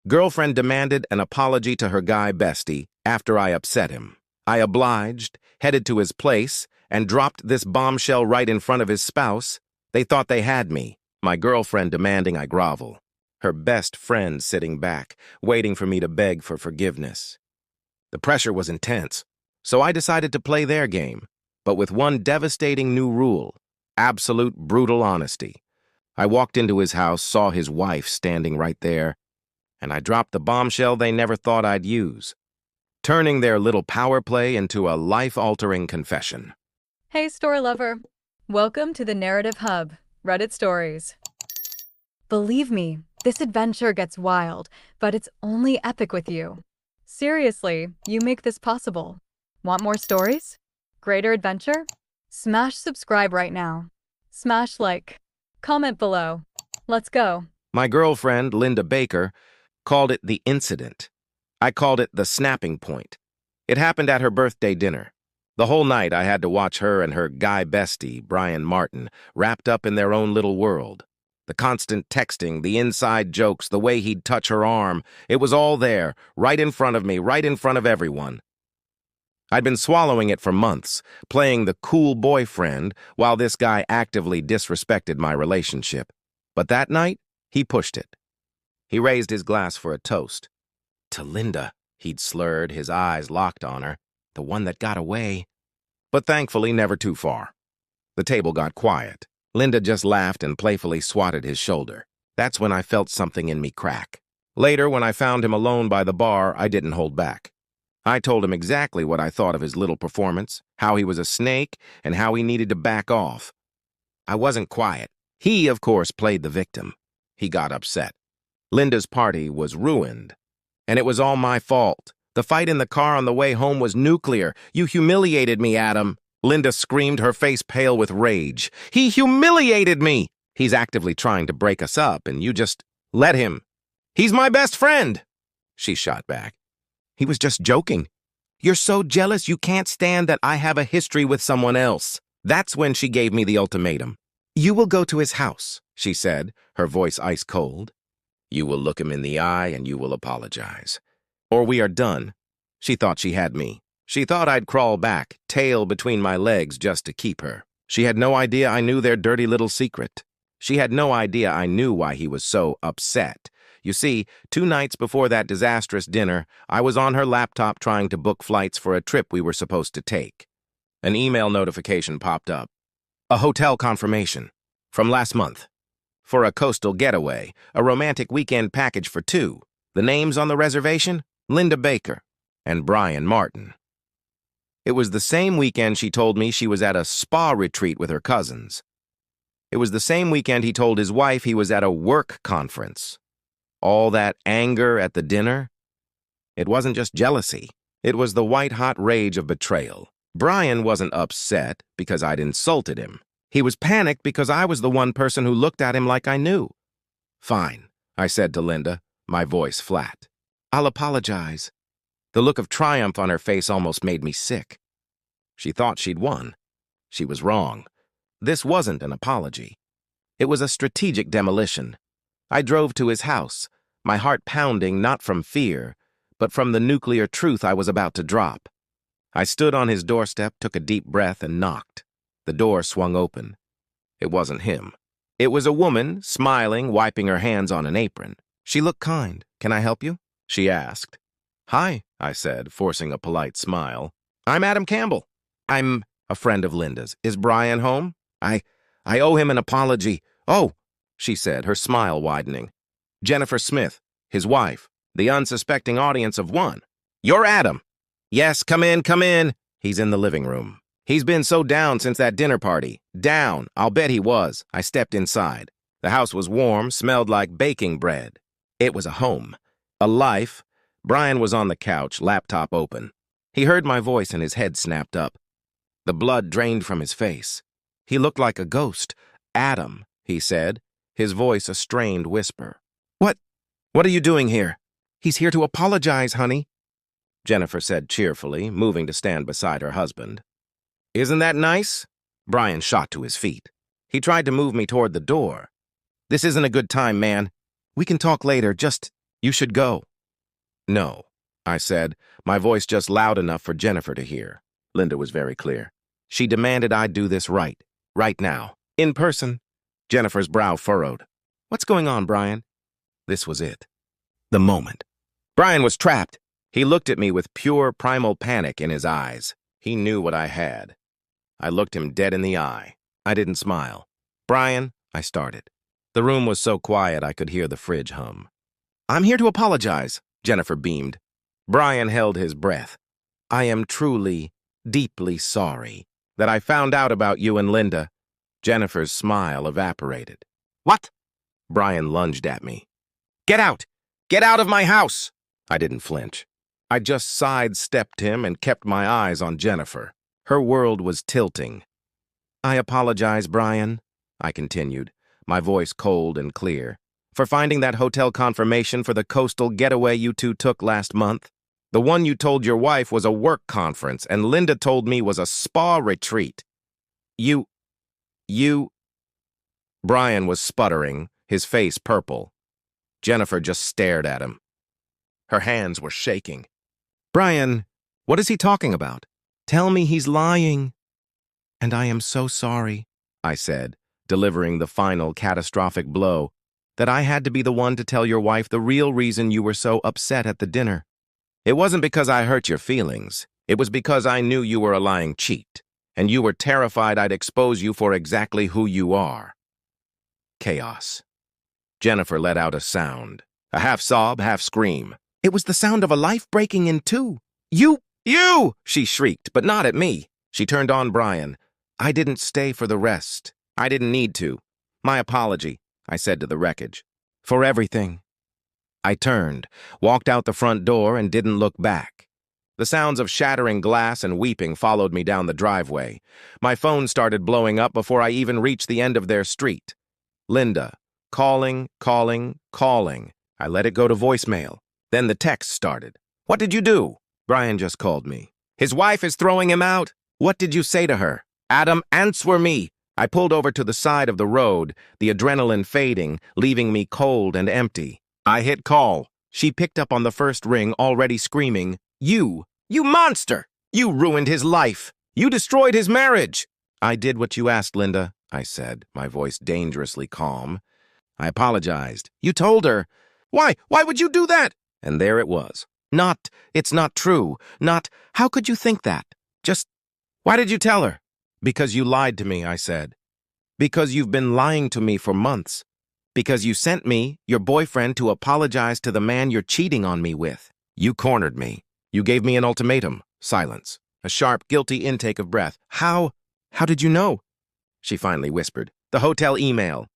Girlfriend demanded an apology to her guy Bestie after I upset him. I obliged, headed to his place, and dropped this bombshell right in front of his spouse. They thought they had me, my girlfriend demanding I grovel. Her best friend sitting back, waiting for me to beg for forgiveness. The pressure was intense, so I decided to play their game, but with one devastating new rule: absolute brutal honesty. I walked into his house, saw his wife standing right there, and I dropped the bombshell they never thought I'd use, turning their little power play into a life-altering confession. Hey, story lover. Welcome to the Narrative Hub, Reddit Stories. Believe me, this adventure gets wild, but it's only epic with you. Seriously, you make this possible. Want more stories? Greater adventure? Smash subscribe right now. Smash like. Comment below. Let's go. My girlfriend, Linda Baker, called it the incident. I called it the snapping point. It happened at her birthday dinner. The whole night I had to watch her and her guy bestie, Brian Martin, wrapped up in their own little world. The constant texting, the inside jokes, the way he'd touch her arm, it was all there, right in front of me, right in front of everyone. I'd been swallowing it for months, playing the cool boyfriend while this guy actively disrespected my relationship. But that night, he pushed it. He raised his glass for a toast. To Linda, he'd slurred, his eyes locked on her, the one that got away. But thankfully, never too far. The table got quiet. Linda just laughed and playfully swatted his shoulder. That's when I felt something in me crack. Later, when I found him alone by the bar, I didn't hold back. I told him exactly what I thought of his little performance, how he was a snake, and how he needed to back off. I wasn't quiet. He, of course, played the victim. He got upset. Linda's party was ruined. And it was all my fault. The fight in the car on the way home was nuclear. You humiliated me, Adam. Linda screamed, her face pale with rage. He humiliated me! He's actively trying to break us up, and you just let him. He's my best friend! She shot back. He was just joking. You're so jealous you can't stand that I have a history with someone else. That's when she gave me the ultimatum. You will go to his house, she said, her voice ice cold. You will look him in the eye and you will apologize. Or we are done. She thought she had me. She thought I'd crawl back, tail between my legs, just to keep her. She had no idea I knew their dirty little secret. She had no idea I knew why he was so upset. You see, 2 nights before that disastrous dinner, I was on her laptop trying to book flights for a trip we were supposed to take. An email notification popped up. A hotel confirmation. From last month. For a coastal getaway, a romantic weekend package for 2. The names on the reservation? Linda Baker and Brian Martin. It was the same weekend she told me she was at a spa retreat with her cousins. It was the same weekend he told his wife he was at a work conference. All that anger at the dinner? It wasn't just jealousy. It was the white-hot rage of betrayal. Brian wasn't upset because I'd insulted him. He was panicked because I was the one person who looked at him like I knew. Fine, I said to Linda, my voice flat. I'll apologize. The look of triumph on her face almost made me sick. She thought she'd won. She was wrong. This wasn't an apology. It was a strategic demolition. I drove to his house, my heart pounding not from fear, but from the nuclear truth I was about to drop. I stood on his doorstep, took a deep breath, and knocked. The door swung open. It wasn't him. It was a woman, smiling, wiping her hands on an apron. She looked kind. Can I help you? She asked. Hi, I said, forcing a polite smile. I'm Adam Campbell. I'm a friend of Linda's. Is Brian home? I owe him an apology. Oh, she said, her smile widening. Jennifer Smith, his wife, the unsuspecting audience of one. You're Adam. Yes, come in, come in. He's in the living room. He's been so down since that dinner party. Down, I'll bet he was. I stepped inside. The house was warm, smelled like baking bread. It was a home, a life. Brian was on the couch, laptop open. He heard my voice and his head snapped up. The blood drained from his face. He looked like a ghost. Adam, he said, his voice a strained whisper. What are you doing here? He's here to apologize, honey, Jennifer said cheerfully, moving to stand beside her husband. Isn't that nice? Brian shot to his feet. He tried to move me toward the door. This isn't a good time, man. We can talk later, just You should go. No, I said, my voice just loud enough for Jennifer to hear. Linda was very clear. She demanded I do this right now, in person. Jennifer's brow furrowed. What's going on, Brian? This was it. The moment. Brian was trapped. He looked at me with pure primal panic in his eyes. He knew what I had. I looked him dead in the eye. I didn't smile. Brian, I started. The room was so quiet I could hear the fridge hum. I'm here to apologize, Jennifer beamed. Brian held his breath. I am truly, deeply sorry that I found out about you and Linda. Jennifer's smile evaporated. What? Brian lunged at me. Get out! Get out of my house! I didn't flinch. I just sidestepped him and kept my eyes on Jennifer. Her world was tilting. I apologize, Brian, I continued, my voice cold and clear, for finding that hotel confirmation for the coastal getaway you two took last month. The one you told your wife was a work conference, and Linda told me was a spa retreat. You... Brian was sputtering, his face purple. Jennifer just stared at him. Her hands were shaking. Brian, what is he talking about? Tell me he's lying. And I am so sorry, I said, delivering the final catastrophic blow, that I had to be the one to tell your wife the real reason you were so upset at the dinner. It wasn't because I hurt your feelings. It was because I knew you were a lying cheat, and you were terrified I'd expose you for exactly who you are. Chaos. Jennifer let out a sound, a half sob, half scream. It was the sound of a life breaking in two. You! She shrieked, but not at me. She turned on Brian. I didn't stay for the rest. I didn't need to. My apology, I said to the wreckage. For everything. I turned, walked out the front door, and didn't look back. The sounds of shattering glass and weeping followed me down the driveway. My phone started blowing up before I even reached the end of their street. Linda. Calling. I let it go to voicemail. Then the text started. What did you do? Brian just called me. His wife is throwing him out. What did you say to her? Adam, answer me. I pulled over to the side of the road, the adrenaline fading, leaving me cold and empty. I hit call. She picked up on the first ring, already screaming, You monster! You ruined his life. You destroyed his marriage. I did what you asked, Linda, I said, my voice dangerously calm. I apologized. You told her. Why would you do that? And there it was. It's not true. How could you think that? Why did you tell her? Because you lied to me, I said. Because you've been lying to me for months. Because you sent me, your boyfriend, to apologize to the man you're cheating on me with. You cornered me. You gave me an ultimatum. Silence. A sharp, guilty intake of breath. How did you know? She finally whispered. The hotel email.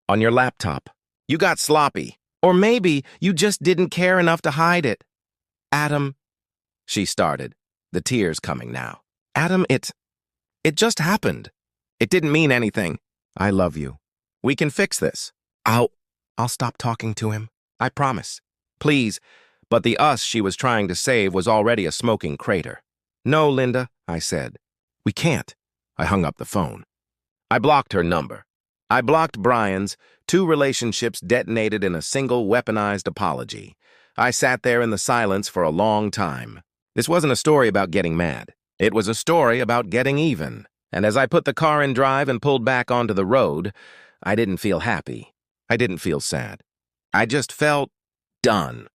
On your laptop. You got sloppy. Or maybe you just didn't care enough to hide it. Adam, she started, the tears coming now. Adam, it just happened. It didn't mean anything. I love you. We can fix this. I'll stop talking to him. I promise. Please. But the us she was trying to save was already a smoking crater. No, Linda, I said. We can't. I hung up the phone. I blocked her number. I blocked Brian's. 2 relationships detonated in a single weaponized apology. I sat there in the silence for a long time. This wasn't a story about getting mad. It was a story about getting even. And as I put the car in drive and pulled back onto the road, I didn't feel happy. I didn't feel sad. I just felt done.